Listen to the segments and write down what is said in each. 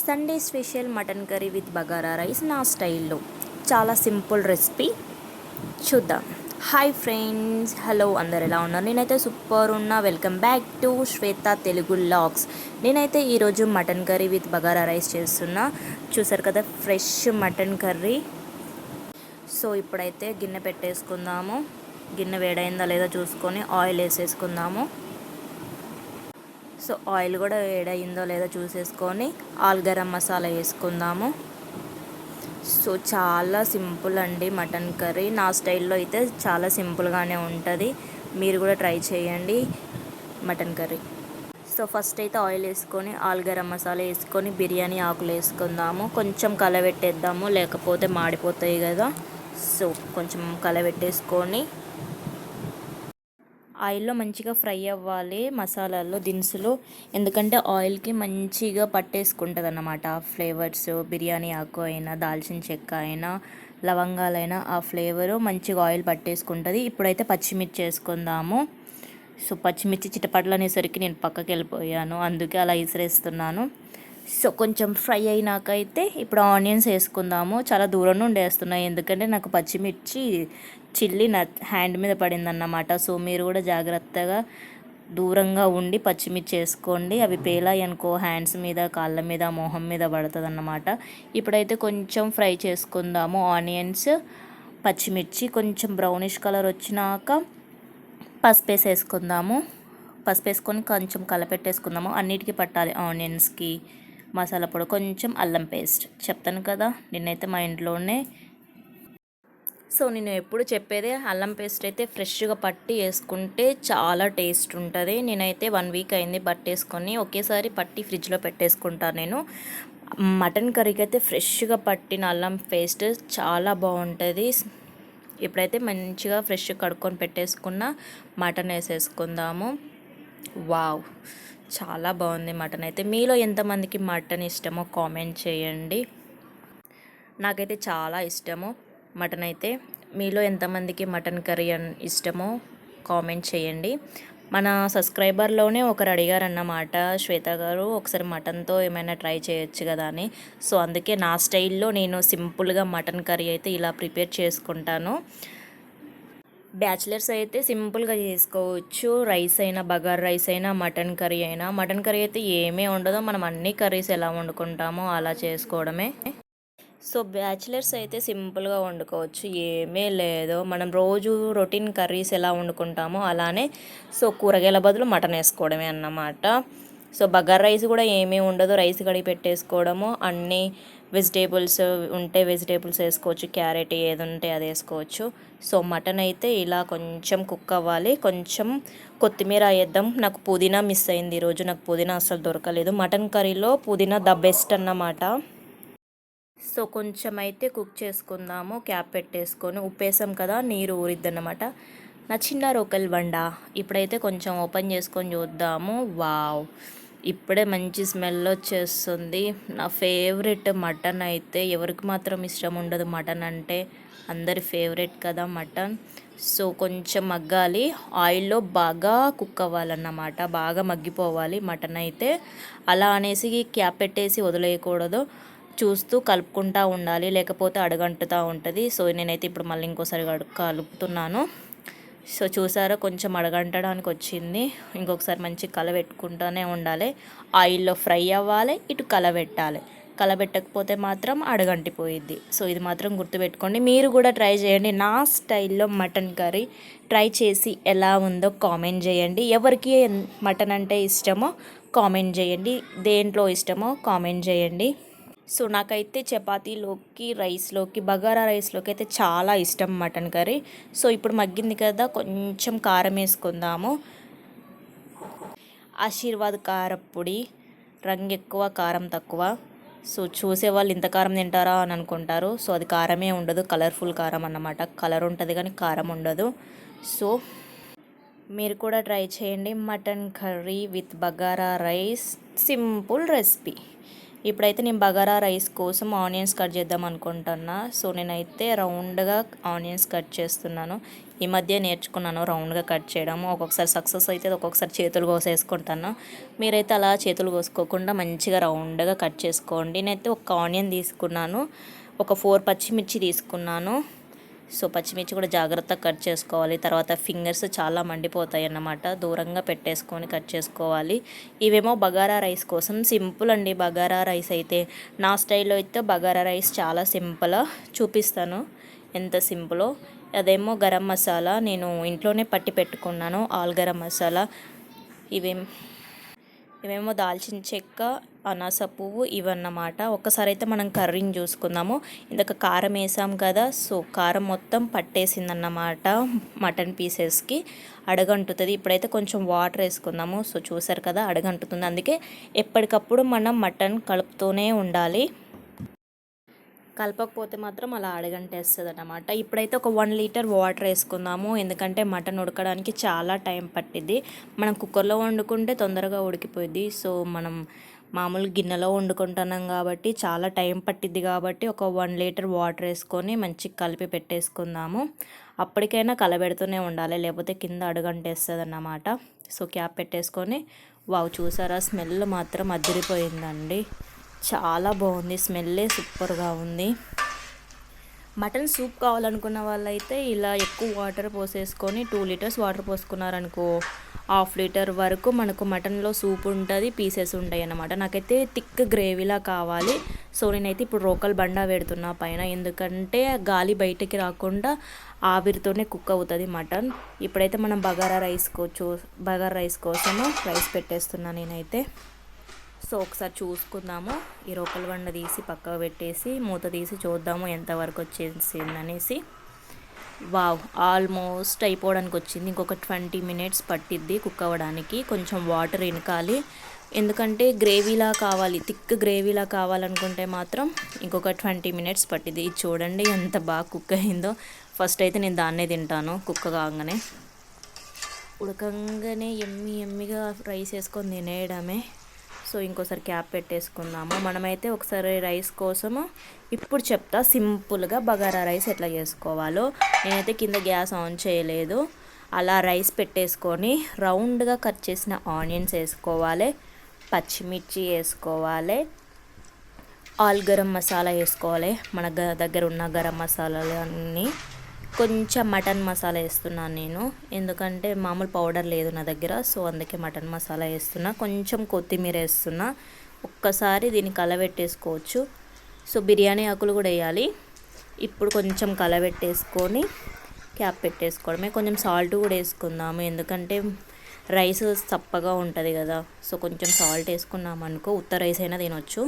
Sunday special mutton curry with bagara rice నా స్టైల్లో. చాలా సింపుల్ రెసిపీ, చూద్దాం. హాయ్ ఫ్రెండ్స్, హలో, అందరు ఎలా ఉన్నారు? నేనైతే సూపర్ ఉన్నా. Welcome back to Shweta Telugu vlogs. నేనైతే ఈరోజు mutton curry with bagara rice చేస్తున్నా. చూసారు కదా, ఫ్రెష్ మటన్ కర్రీ. సో ఇప్పుడైతే గిన్నె పెట్టేసుకుందాము. గిన్నె వేడైందా లేదో చూసుకొని ఆయిల్ వేసేసుకుందాము. సో ఆయిల్ కూడా వేడయిందో లేదో చూసేసుకొని గరం మసాలా వేసుకుందాము. సో చాలా సింపుల్ అండి మటన్ కర్రీ. నా స్టైల్లో అయితే చాలా సింపుల్గానే ఉంటుంది. మీరు కూడా ట్రై చేయండి మటన్ కర్రీ. సో ఫస్ట్ అయితే ఆయిల్ వేసుకొని గరం మసాలా వేసుకొని బిర్యానీ ఆకులు వేసుకుందాము. కొంచెం కలబెట్టేద్దాము, లేకపోతే మాడిపోతాయి కదా. సో కొంచెం కలబెట్టేసుకొని ఆయిల్లో మంచిగా ఫ్రై అవ్వాలి మసాలాల్లో దినుసులు, ఎందుకంటే ఆయిల్కి మంచిగా పట్టేసుకుంటుంది అన్నమాట ఫ్లేవర్స్. బిర్యానీ ఆకు అయినా, దాల్చిన చెక్క అయినా, లవంగాలైనా ఆ ఫ్లేవరు మంచిగా ఆయిల్ పట్టేసుకుంటుంది. ఇప్పుడైతే పచ్చిమిర్చి వేసుకుందాము. సో పచ్చిమిర్చి చిటపట్లు అనేసరికి నేను పక్కకి వెళ్ళిపోయాను, అందుకే అలా ఇసిరేస్తున్నాను. సో కొంచెం ఫ్రై అయినాకైతే ఇప్పుడు ఆనియన్స్ వేసుకుందాము. చాలా దూరం నుండి వేస్తున్నాయి, ఎందుకంటే నాకు పచ్చిమిర్చి చిల్లి నా హ్యాండ్ మీద పడిందన్నమాట. సో మీరు కూడా జాగ్రత్తగా దూరంగా ఉండి పచ్చిమిర్చి వేసుకోండి. అవి పేలాయి అనుకో హ్యాండ్స్ మీద, కాళ్ళ మీద, మొహం మీద పడుతుంది అన్నమాట. ఇప్పుడైతే కొంచెం ఫ్రై చేసుకుందాము ఆనియన్స్, పచ్చిమిర్చి. కొంచెం బ్రౌనిష్ కలర్ వచ్చినాక పసుపు వేసేసుకుందాము. పసుపు వేసుకొని కొంచెం కలపెట్టేసుకుందాము. అన్నిటికీ పట్టాలి, ఆనియన్స్కి, మసాలా పొడి, కొంచెం అల్లం పేస్ట్. చెప్తాను కదా, నిన్నైతే మా ఇంట్లోనే. సో నేను ఎప్పుడు చెప్పేదే అల్లం పేస్ట్ అయితే ఫ్రెష్గా పట్టి వేసుకుంటే చాలా టేస్ట్ ఉంటుంది. నేనైతే 1 వీక్ అయింది పట్టేసుకొని, ఒకేసారి పట్టి ఫ్రిడ్జ్లో పెట్టేసుకుంటాను నేను. మటన్ కర్రీకి అయితే ఫ్రెష్గా పట్టిన అల్లం పేస్ట్ చాలా బాగుంటుంది. ఇప్పుడైతే మంచిగా ఫ్రెష్ కడుక్కొని పెట్టేసుకున్న మటన్ వేసేసుకుందాము. వావ్, చాలా బాగుంది మటన్ అయితే. మీలో ఎంతమందికి మటన్ ఇష్టమో కామెంట్ చేయండి. నాకైతే చాలా ఇష్టము మటన్ అయితే. మీలో ఎంతమందికి మటన్ కర్రీ ఇష్టమో కామెంట్ చేయండి. మన సబ్స్క్రైబర్లోనే ఒకరు అడిగారన్నమాట, శ్వేత గారు ఒకసారి మటన్తో ఏమైనా ట్రై చేయొచ్చు కదా అని. సో అందుకే నా స్టైల్లో నేను సింపుల్గా మటన్ కర్రీ అయితే ఇలా ప్రిపేర్ చేసుకుంటాను. బ్యాచిలర్స్ అయితే సింపుల్గా చేసుకోవచ్చు. రైస్ అయినా, బగారా రైస్ అయినా, మటన్ కర్రీ అయినా. మటన్ కర్రీ అయితే ఏమీ ఉండదో, మనం అన్ని కర్రీస్ ఎలా వండుకుంటామో అలా చేసుకోవడమే. సో బ్యాచిలర్స్ అయితే సింపుల్గా వండుకోవచ్చు, ఏమీ లేదు. మనం రోజు రొటీన్ కర్రీస్ ఎలా వండుకుంటామో అలానే. సో కూరగాయల బదులు మటన్ వేసుకోవడమే అన్నమాట. సో బగారా రైస్ కూడా ఏమీ ఉండదు, రైస్ కడిగి పెట్టేసుకోవడము. అన్నీ వెజిటేబుల్స్ ఉంటే వెజిటేబుల్స్ వేసుకోవచ్చు, క్యారెట్ ఏది ఉంటే అది వేసుకోవచ్చు. సో మటన్ అయితే ఇలా కొంచెం కుక్ అవ్వాలి. కొంచెం కొత్తిమీర వేద్దాం. నాకు పుదీనా మిస్ అయింది ఈరోజు, నాకు పుదీనా అస్సలు దొరకలేదు. మటన్ కర్రీలో పుదీనా ద బెస్ట్ అన్నమాట. సో కొంచెం అయితే కుక్ చేసుకుందాము. క్యాప్ పెట్టేసుకొని ఉప్పేసాం కదా, నీరు ఊరిద్దన్నమాట. నా చిన్న రోకల్ బండ. ఇప్పుడైతే కొంచెం ఓపెన్ చేసుకొని చూద్దాము. వావ్, ఇప్పుడే మంచి స్మెల్ వచ్చేస్తుంది. నా ఫేవరెట్ మటన్ అయితే. ఎవరికి మాత్రం ఇష్టం ఉండదు మటన్ అంటే, అందరి ఫేవరెట్ కదా మటన్. సో కొంచెం మగ్గాలి, ఆయిల్లో బాగా కుక్ అవ్వాలన్నమాట, బాగా మగ్గిపోవాలి మటన్ అయితే. అలా అనేసి క్యాప్ పెట్టేసి వదిలేయకూడదు, చూస్తూ కలుపుకుంటూ ఉండాలి, లేకపోతే అడుగంటుతూ ఉంటుంది. సో నేనైతే ఇప్పుడు మళ్ళీ ఇంకోసారి కలుపుతున్నాను. సో చూసారా, కొంచెం అడగంటడానికి వచ్చింది. ఇంకొకసారి మంచి కలబెట్టుకుంటూనే ఉండాలి. ఆయిల్లో ఫ్రై అవ్వాలి, ఇటు కలబెట్టాలి. కలబెట్టకపోతే మాత్రం అడగంటిపోయిద్ది. సో ఇది మాత్రం గుర్తుపెట్టుకోండి. మీరు కూడా ట్రై చేయండి నా స్టైల్లో మటన్ కర్రీ. ట్రై చేసి ఎలా ఉందో కామెంట్ చేయండి. ఎవరికి మటన్ అంటే ఇష్టమో కామెంట్ చేయండి, దేంట్లో ఇష్టమో కామెంట్ చేయండి. సో నాకైతే చపాతీలోకి, రైస్లోకి, బగారా రైస్లోకి అయితే చాలా ఇష్టం మటన్ కర్రీ. సో ఇప్పుడు మగ్గింది కదా, కొంచెం కారం వేసుకుందాము. ఆశీర్వాద్ కారప్పొడి, రంగు ఎక్కువ కారం తక్కువ. సో చూసేవాళ్ళు ఇంత కారం తింటారా అని అనుకుంటారు. సో అది కారమే ఉండదు, కలర్ఫుల్ కారం అన్నమాట. కలర్ ఉంటుంది కానీ కారం ఉండదు. సో మీరు కూడా ట్రై చేయండి mutton curry with bagara rice. Simple recipe. ఇప్పుడైతే నేను బగారా రైస్ కోసం ఆనియన్స్ కట్ చేద్దాం అనుకుంటున్నా. సో నేనైతే రౌండ్గా ఆనియన్స్ కట్ చేస్తున్నాను. ఈ మధ్య నేర్చుకున్నాను రౌండ్గా కట్ చేయడం. ఒక్కొక్కసారి సక్సెస్ అయితే ఒక్కొక్కసారి చేతులు కోసేసుకుంటాను. మీరైతే అలా చేతులు కోసుకోకుండా మంచిగా రౌండ్గా కట్ చేసుకోండి. నేనైతే ఒక ఆనియన్ తీసుకున్నాను, ఒక 4 పచ్చిమిర్చి తీసుకున్నాను. సో పచ్చిమిర్చి కూడా జాగ్రత్తగా కట్ చేసుకోవాలి. తర్వాత ఫింగర్స్ చాలా మండిపోతాయి అన్నమాట. దూరంగా పెట్టేసుకొని కట్ చేసుకోవాలి. ఇవేమో బగారా రైస్ కోసం సింపుల్ అండి. బగారా రైస్ అయితే నా స్టైల్లో అయితే బగారా రైస్ చాలా సింపుల్, చూపిస్తాను ఎంత సింపులో. అదేమో గరం మసాలా నేను ఇంట్లోనే పట్టి పెట్టుకున్నాను, ఆల్ గరం మసాలా. ఇవేమో దాల్చిన చెక్క, అనాస పువ్వు ఇవన్నమాట. ఒక్కసారి అయితే మనం కర్రీని చూసుకుందాము. ఇందాక కారం వేసాం కదా, సో కారం మొత్తం పట్టేసిందన్నమాట మటన్ పీసెస్కి, అడగంటుతుంది. ఇప్పుడైతే కొంచెం వాటర్ వేసుకుందాము. సో చూసారు కదా అడగంటుతుంది. అందుకే ఎప్పటికప్పుడు మనం మటన్ కలుపుతూనే ఉండాలి, కలపకపోతే మాత్రం అలా అడగంటేస్తుంది అన్నమాట. ఇప్పుడైతే ఒక 1 లీటర్ వాటర్ వేసుకుందాము, ఎందుకంటే మటన్ ఉడకడానికి చాలా టైం పట్టిద్ది. మనం కుక్కర్లో వండుకుంటే తొందరగా ఉడికిపోయింది. సో మనం మామూలు గిన్నెలో వండుకుంటున్నాం కాబట్టి చాలా టైం పట్టిద్ది. కాబట్టి ఒక 1 లీటర్ వాటర్ వేసుకొని మంచిగా కలిపి పెట్టేసుకుందాము. అప్పటికైనా కలబెడుతూనే ఉండాలి, లేకపోతే కింద అడుగంటేస్తుంది అన్నమాట. సో క్యాప్ పెట్టేసుకొని, వావ్ చూసారా స్మెల్ మాత్రం అదిరిపోయిందండి, చాలా బాగుంది, స్మెల్లే సూపర్గా ఉంది. మటన్ సూప్ కావాలనుకున్న వాళ్ళైతే ఇలా ఎక్కువ వాటర్ పోసేసుకొని 2 లీటర్స్ వాటర్ పోసుకున్నారనుకో, 1/2 లీటర్ వరకు మనకు మటన్లో సూప్ ఉంటుంది, పీసెస్ ఉంటాయి అన్నమాట. నాకైతే థిక్ గ్రేవీలా కావాలి. సో నేనైతే ఇప్పుడు రోకల్ బండా పెడుతున్నా పైన, ఎందుకంటే గాలి బయటకి రాకుండా ఆవిరితోనే కుక్ అవుతుంది మటన్. ఇప్పుడైతే మనం బగారా రైస్ కోసము రైస్ పెట్టేస్తున్నాను నేనైతే. సో ఒకసారి చూసుకుందాము. ఈ రోకల్ బండ తీసి పక్కకు పెట్టేసి మూత తీసి చూద్దాము ఎంతవరకు వచ్చేసింది అనేసి. వావ్ ఆల్మోస్ట్ అయిపోవడానికి వచ్చింది. ఇంకొక 20 మినిట్స్ పట్టిద్ది కుక్ అవ్వడానికి. కొంచెం వాటర్ ఇనకాలి, ఎందుకంటే గ్రేవీలా కావాలి, థిక్ గ్రేవీలా కావాలనుకుంటే మాత్రం ఇంకొక 20 మినిట్స్ పట్టిద్ది. ఇది చూడండి ఎంత బాగా కుక్ అయిందో. ఫస్ట్ అయితే నేను దాన్నే తింటాను కుక్ కాగానే. ఉడకంగానే ఎమ్మిగా రైస్ వేసుకొని తినేయడమే. సో ఇంకోసారి క్యాప్ పెట్టేసుకుందాము. మనమైతే ఒకసారి రైస్ కోసము ఇప్పుడు చెప్తా సింపుల్గా బగారా రైస్ ఎట్లా చేసుకోవాలో. నేనైతే కింద గ్యాస్ ఆన్ చేయలేదు. అలా రైస్ పెట్టేసుకొని రౌండ్గా కట్ చేసిన ఆనియన్స్ వేసుకోవాలి, పచ్చిమిర్చి వేసుకోవాలి, ఆల్ గరం మసాలా వేసుకోవాలి, మన దగ్గర ఉన్న గరం మసాలాలు అన్నీ. కొంచెం మటన్ మసాలా వేస్తున్నాను నేను, ఎందుకంటే మామూలు పౌడర్ లేదు నా దగ్గర. సో అందుకే మటన్ మసాలా వేస్తున్నా. కొంచెం కొత్తిమీర వేస్తున్నా. ఒక్కసారి దీన్ని కలబెట్టేసుకోవచ్చు. సో బిర్యానీ ఆకులు కూడా వేయాలి. ఇప్పుడు కొంచెం కలబెట్టేసుకొని క్యాప్ పెట్టేసుకోవడమే. కొంచెం సాల్ట్ కూడా వేసుకుందాము, ఎందుకంటే రైస్ చప్పగా ఉంటుంది కదా. సో కొంచెం సాల్ట్ వేసుకున్నామనుకో ఉత్త రైస్ అయినా తినొచ్చు.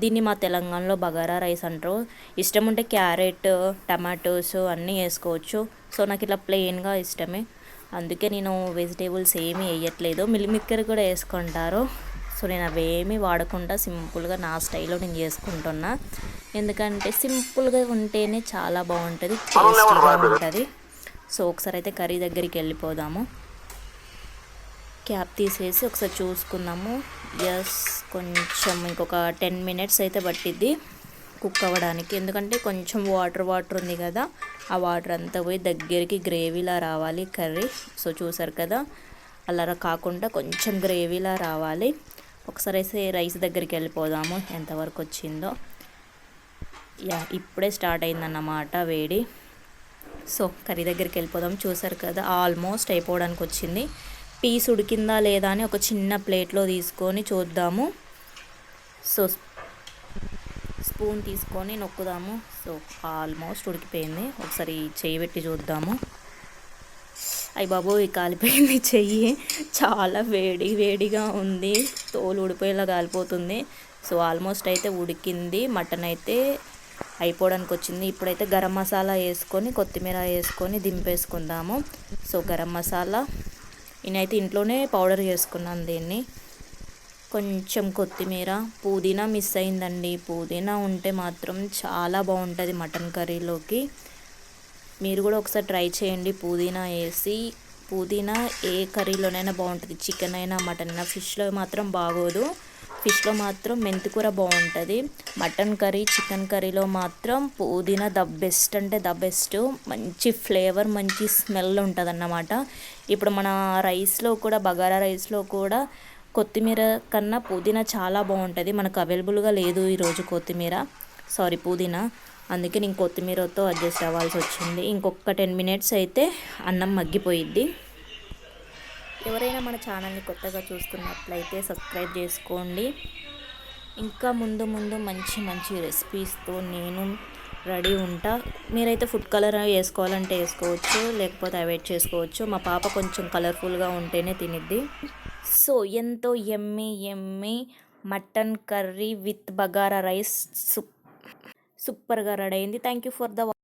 దీన్ని మా తెలంగాణలో బగారా రైస్ అంటారు. ఇష్టం ఉంటే క్యారెట్, టమాటోస్ అన్నీ వేసుకోవచ్చు. సో నాకు ఇట్లా ప్లెయిన్గా ఇష్టమే, అందుకే నేను వెజిటేబుల్స్ ఏమీ వేయట్లేదు. మిల్మిక్కర్ కూడా వేసుకుంటారు. సో నేను అవేమీ వాడకుండా సింపుల్గా నా స్టైల్లో నేను చేసుకుంటున్నా, ఎందుకంటే సింపుల్గా ఉంటేనే చాలా బాగుంటుంది, టేస్టీగా ఉంటుంది. సో ఒకసారి అయితే కర్రీ దగ్గరికి వెళ్ళిపోదాము. క్యాప్ తీసేసి ఒకసారి చూసుకుందాము. ఎస్ కొంచెం ఇంకొక 10 మినిట్స్ అయితే పట్టిద్ది కుక్ అవ్వడానికి, ఎందుకంటే కొంచెం వాటర్ ఉంది కదా, ఆ వాటర్ అంతా పోయి దగ్గరికి గ్రేవీలా రావాలి కర్రీ. సో చూసారు కదా, అలా కాకుండా కొంచెం గ్రేవీలా రావాలి. ఒకసారి అయితే రైస్ దగ్గరికి వెళ్ళిపోదాము ఎంతవరకు వచ్చిందో. ఇప్పుడే స్టార్ట్ అయిందన్నమాట వేడి. సో కర్రీ దగ్గరికి వెళ్ళిపోదాం. చూసారు కదా ఆల్మోస్ట్ అయిపోవడానికి వచ్చింది. పీస్ ఉడికిందా లేదా అని ఒక చిన్న ప్లేట్లో తీసుకొని చూద్దాము. సో స్పూన్ తీసుకొని నొక్కుదాము. సో ఆల్మోస్ట్ ఉడికిపోయింది. ఒకసారి చెయ్యి పెట్టి చూద్దాము. అయ్య బాబోయ్ కాలిపోయింది చెయ్యి, చాలా వేడిగా ఉంది, తోలు ఉడిపోయేలా కాలిపోతుంది. సో ఆల్మోస్ట్ అయితే ఉడికింది. మటన్ అయితే అయిపోవడానికి వచ్చింది. ఇప్పుడైతే గరం మసాలా వేసుకొని కొత్తిమీర వేసుకొని దింపేసుకుందాము. సో గరం మసాలా నేనైతే ఇంట్లోనే పౌడర్ చేసుకున్నాను దీన్ని. కొంచెం కొత్తిమీర, పుదీనా మిస్ అయిందండి. పుదీనా ఉంటే మాత్రం చాలా బాగుంటుంది మటన్ కర్రీలోకి. మీరు కూడా ఒకసారి ట్రై చేయండి పుదీనా వేసి. పుదీనా ఏ కర్రీలోనైనా బాగుంటుంది, చికెన్ అయినా మటన్ అయినా. ఫిష్లో మాత్రం బాగోదు. ఫిష్లో మాత్రం మెంతికూర బాగుంటుంది. మటన్ కర్రీ, చికెన్ కర్రీలో మాత్రం పుదీనా ద బెస్ట్ అంటే ద బెస్ట్. మంచి ఫ్లేవర్, మంచి స్మెల్ ఉంటుంది అన్నమాట. ఇప్పుడు మన రైస్లో కూడా, బగారా రైస్లో కూడా కొత్తిమీర కన్నా పుదీనా చాలా బాగుంటుంది. మనకు అవైలబుల్గా లేదు ఈరోజు పుదీనా. అందుకే నేను కొత్తిమీరతో అడ్జస్ట్ అవ్వాల్సి వచ్చింది. ఇంకొక 10 మినిట్స్ అయితే అన్నం మగ్గిపోయిద్ది. ఎవరైనా మన ఛానల్ని కొత్తగా చూస్తున్నట్లయితే సబ్స్క్రైబ్ చేసుకోండి. ఇంకా ముందు ముందు మంచి మంచి రెసిపీస్తో నేను రెడీ ఉంటా. మీరైతే ఫుడ్ కలర్ వేసుకోవాలంటే వేసుకోవచ్చు, లేకపోతే అవాయిడ్ చేసుకోవచ్చు. మా పాప కొంచెం కలర్ఫుల్గా ఉంటేనే తినిద్ది. సో ఎంతో ఎమ్మి mutton curry with bagara rice సూపర్గా రెడీ అయింది. Thank you for the